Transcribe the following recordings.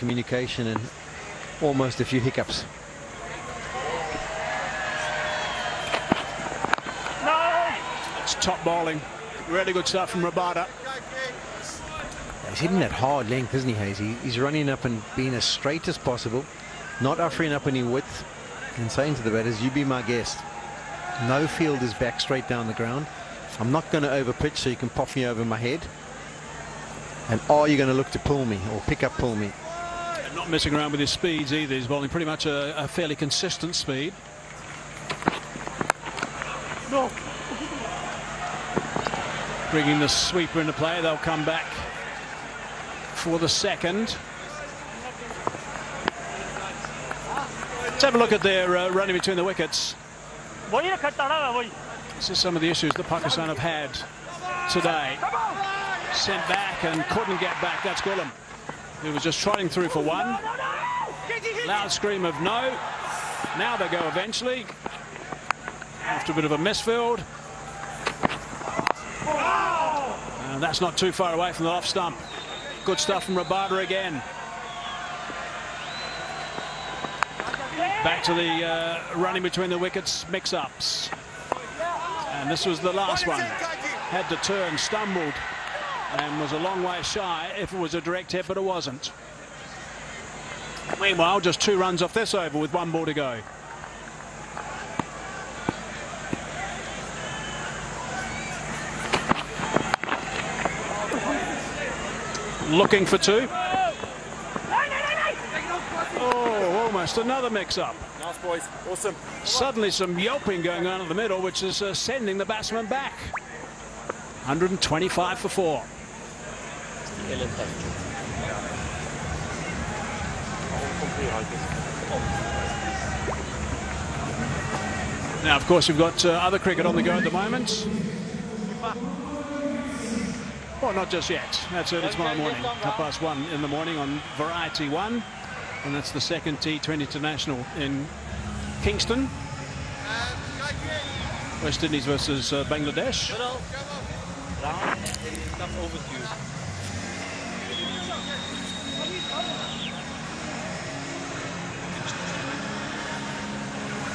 communication and almost a few hiccups. It's top bowling. Really good stuff from Rabada. He's hitting that hard length, isn't he, Hazy? He's running up and being as straight as possible, not offering up any width, and saying to the batters, you be my guest. No field is back straight down the ground. I'm not going to overpitch so you can pop me over my head. And are you going to look to pull me or pick up pull me? And not messing around with his speeds either. He's bowling pretty much a fairly consistent speed. No. Bringing the sweeper into play. They'll come back for the second. Let's have a look at their running between the wickets. This is some of the issues that Pakistan have had today. Sent back and couldn't get back. That's Ghulam, who was just trotting through for one. Loud scream of no. Now they go eventually. After a bit of a misfield. And that's not too far away from the off stump. Good stuff from Rabada again. Back to the running between the wickets mix-ups. And this was the last one. Had to turn, stumbled, and was a long way shy if it was a direct hit, but it wasn't. Meanwhile, just 2 runs off this over with 1 ball to go. Looking for 2. Oh, almost another mix-up. Nice, boys. Awesome. Suddenly some yelping going on in the middle, which is sending the batsman back. 125 for 4. Now, of course, we've got other cricket on the go at the moment. Well, not just yet. That's early tomorrow morning, 1:30 in the morning on Variety 1. And that's the second T20 International in Kingston. West Indies versus Bangladesh.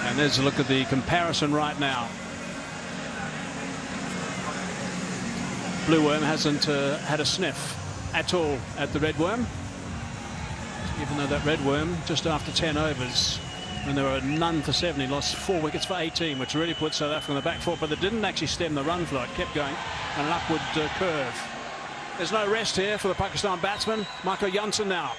And there's a look at the comparison right now. Blue Worm hasn't had a sniff at all at the Red Worm. Even though that Red Worm, just after 10 overs, when there were none for 7, he lost 4 wickets for 18, which really put South Africa on the back foot, but they didn't actually stem the run flow. It kept going on an upward curve. There's no rest here for the Pakistan batsman. Marco Jansen now.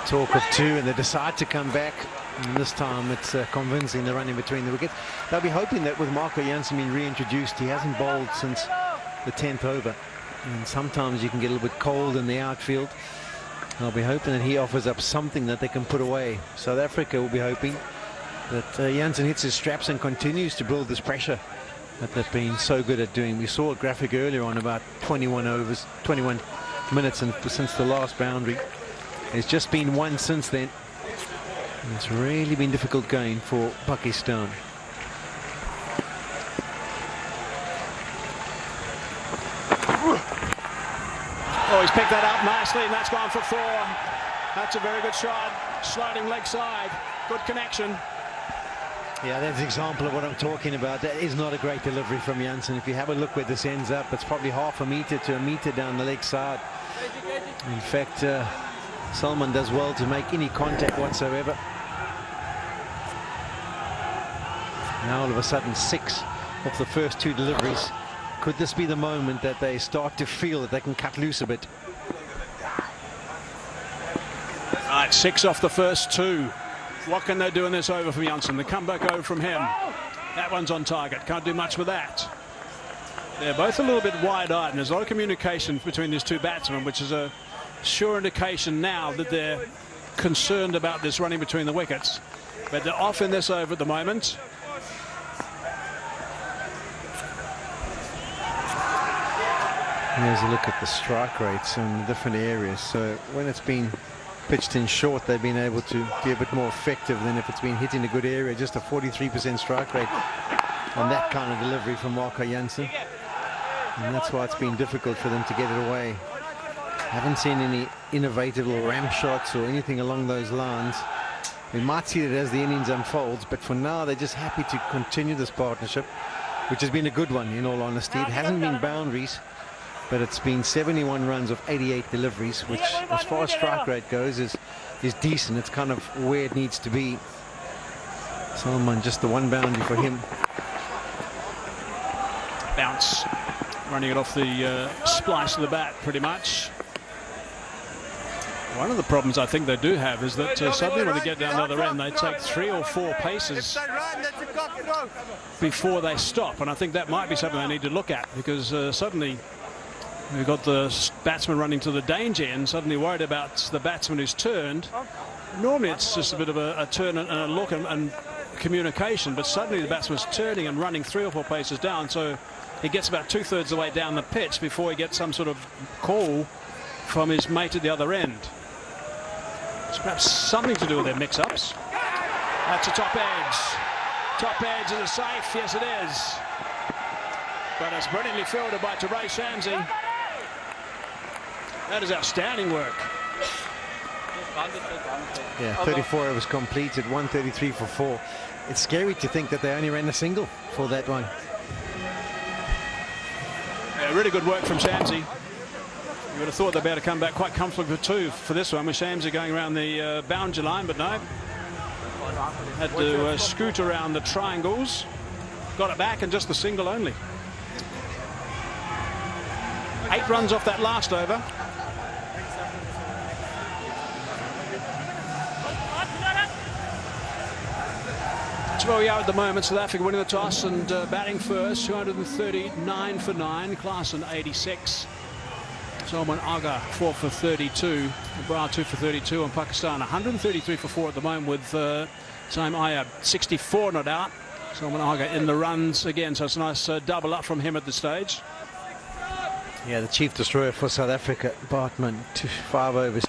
Talk of 2, and they decide to come back. And this time it's convincing. They're running between the wickets. They'll be hoping that with Marco Jansen being reintroduced, he hasn't bowled since the 10th over. And sometimes you can get a little bit cold in the outfield. They'll be hoping that he offers up something that they can put away. South Africa will be hoping that Jansen hits his straps and continues to build this pressure that they've been so good at doing. We saw a graphic earlier on about 21 overs, 21 minutes since the last boundary. There's just been 1 since then. And it's really been difficult going for Pakistan. Oh, he's picked that up nicely, and that's gone for 4. That's a very good shot. Sliding leg side. Good connection. Yeah, that's an example of what I'm talking about. That is not a great delivery from Jansen. If you have a look where this ends up, it's probably half a metre to a metre down the leg side. In fact, Salman does well to make any contact whatsoever. Now all of a sudden 6 of the first 2 deliveries. Could this be the moment that they start to feel that they can cut loose a bit? Right, 6 off the first 2. What can they do in this over from Jansen? The comeback over from him. That one's on target. Can't do much with that. They're both a little bit wide-eyed, and there's a lot of communication between these 2 batsmen, which is a sure indication now that they're concerned about this running between the wickets. But they're off in this over at the moment. Here's a look at the strike rates in the different areas. So when it's been pitched in short, they've been able to be a bit more effective than if it's been hit in a good area. Just a 43% strike rate on that kind of delivery from Marco Jansen. And that's why it's been difficult for them to get it away. Haven't seen any innovative or ramp shots or anything along those lines. We might see it as the innings unfolds, but for now they're just happy to continue this partnership, which has been a good one in all honesty. It hasn't been boundaries, but it's been 71 runs of 88 deliveries, which as far as strike rate goes is decent. It's kind of where it needs to be. Solomon, just the one boundary for him. Bounce, running it off the splice of the bat pretty much. One of the problems I think they do have is that suddenly when they get down the other end, they take 3 or 4 paces before they stop. And I think that might be something they need to look at, because suddenly we've got the batsman running to the danger end, suddenly worried about the batsman who's turned. Normally it's just a bit of a turn and a look and communication, but suddenly the batsman's turning and running 3 or 4 paces down, so he gets about 2/3 of the way down the pitch before he gets some sort of call from his mate at the other end. It's perhaps something to do with their mix-ups. That's a top edge. Top edge, is it safe? Yes, it is. But it's brilliantly fielded by Tareq Shamsi. That is outstanding work. Yeah, 34 overs completed, 133 for 4. It's scary to think that they only ran a single for that one. Yeah, really good work from Shamsi. You would have thought they'd be able to come back quite comfortably for 2 for this one, with Shamsi going around the boundary line, but no. Had to scoot around the triangles. Got it back and just the single only. 8 runs off that last over. Well, yeah, at the moment, South Africa winning the toss and batting first. 239 for 9. Klaasen 86. Solomon Aga 4 for 32. Brar 2 for 32. And Pakistan 133 for 4 at the moment, with Saim Ayub 64 not out. Solomon Aga in the runs again, so it's a nice double up from him at this stage. Yeah, the chief destroyer for South Africa, Bartman, 5 overs,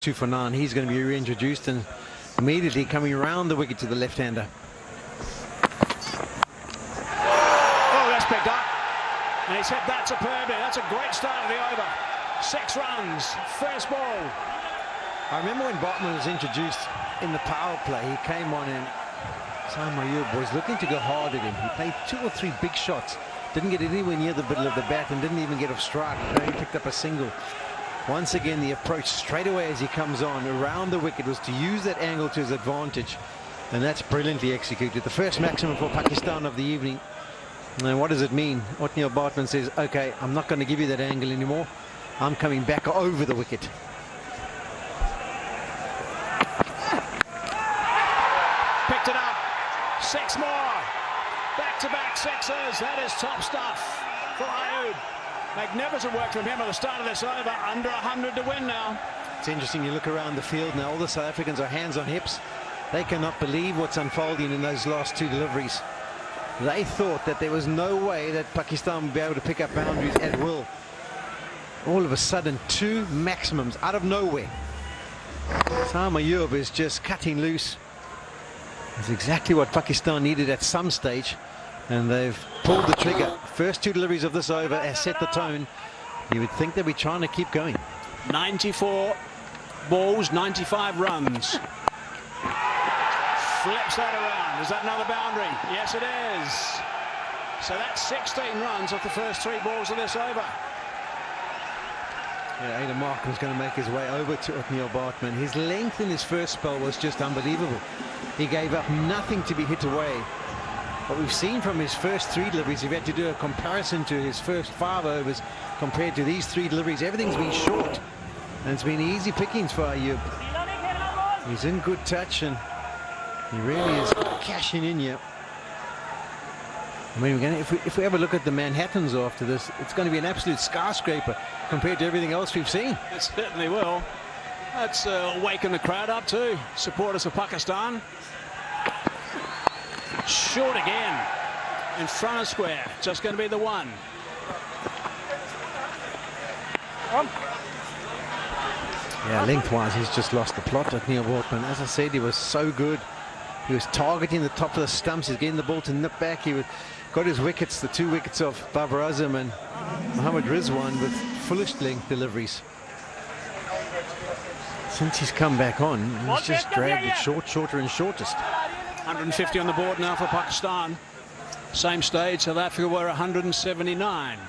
2 for 9. He's going to be reintroduced and immediately coming around the wicket to the left-hander. Oh, that's picked up. And he's hit that superbly. That's a great start of the over. 6 runs, first ball. I remember when Bartman was introduced in the power play, he came on and Saim Ayub was looking to go hard at him. He played 2 or 3 big shots, didn't get anywhere near the middle of the bat and didn't even get off strike. He picked up a single. Once again, the approach straight away as he comes on around the wicket was to use that angle to his advantage, and that's brilliantly executed. The first maximum for Pakistan of the evening. And what does it mean? Otniel Bartman says, okay, I'm not going to give you that angle anymore. I'm coming back over the wicket. Picked it up. 6 more. Back-to-back sixes. That is top stuff for Ayub. Magnificent work from him at the start of this over. Under 100 to win now. It's interesting, you look around the field now, all the South Africans are hands on hips. They cannot believe what's unfolding in those last 2 deliveries. They thought that there was no way that Pakistan would be able to pick up boundaries at will. All of a sudden, 2 maximums out of nowhere. Saim Ayub is just cutting loose. It's exactly what Pakistan needed at some stage, and they've pulled the trigger. First 2 deliveries of this over has set the tone. You would think they'd be trying to keep going. 94 balls, 95 runs. Flips that around. Is that another boundary? Yes, it is. So that's 16 runs off the first 3 balls of this over. Yeah, Aiden Markham's going to make his way over to Otniel Bartman. His length in his first spell was just unbelievable. He gave up nothing to be hit away. But we've seen from his first 3 deliveries, if you had to do a comparison to his first 5 overs compared to these 3 deliveries, everything's been short. And it's been easy pickings for Ayub. He's in good touch and he really is cashing in here. I mean, if we ever look at the Manhattans after this, it's going to be an absolute skyscraper compared to everything else we've seen. It certainly will. That's waking the crowd up too. Supporters of Pakistan. Short again. In front of square. Just going to be the one. Yeah, lengthwise, he's just lost the plot at Neil Bartman. As I said, he was so good He was targeting the top of the stumps. He's getting the ball to nip back. He got his wickets, the 2 wickets of Babar Azam and Mohammad Rizwan, with foolish length deliveries. Since he's come back on, he's just dragged it shorter and shortest. 150 on the board now for Pakistan. Same stage, South Africa were 179.